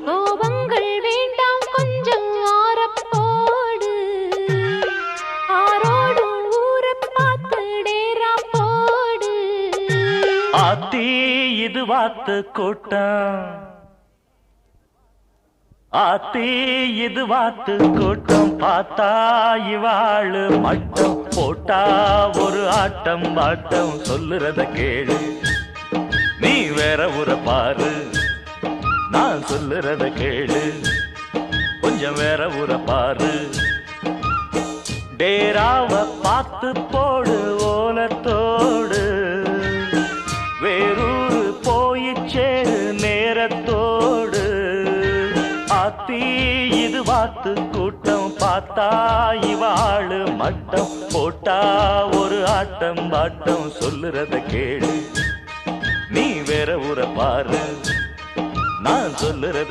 கோபங்கள் வேண்டாம் கொஞ்சம் ஆரப்போடு ஆரோடும் ஊரப் பார்த்து டேரா போடு ஆத்தி இது வாத்து கூட்டம் ஆத்தி இது வாத்து கூட்டம் பார்த்தா இவாளு மட்டம் போட்டா ஒரு ஆட்டம் பாட்டம் சொல்லுறத கேளு நீ வேற ஊர பாரு நான் சொல்லுறத கேளு கொஞ்சம் வேற ஊர பாரு டேராவ பார்த்து போடு ஓலத்தோடு வேறூரு போய் சேரு நேரத்தோடு ஆத்தி இது வாத்து கூட்டம் பார்த்தா இவாளு மட்டம் போட்டா ஒரு ஆட்டம் பாட்டம் சொல்லுறத கேளு நீ வேற ஊர பாரு நான் சொல்லுறத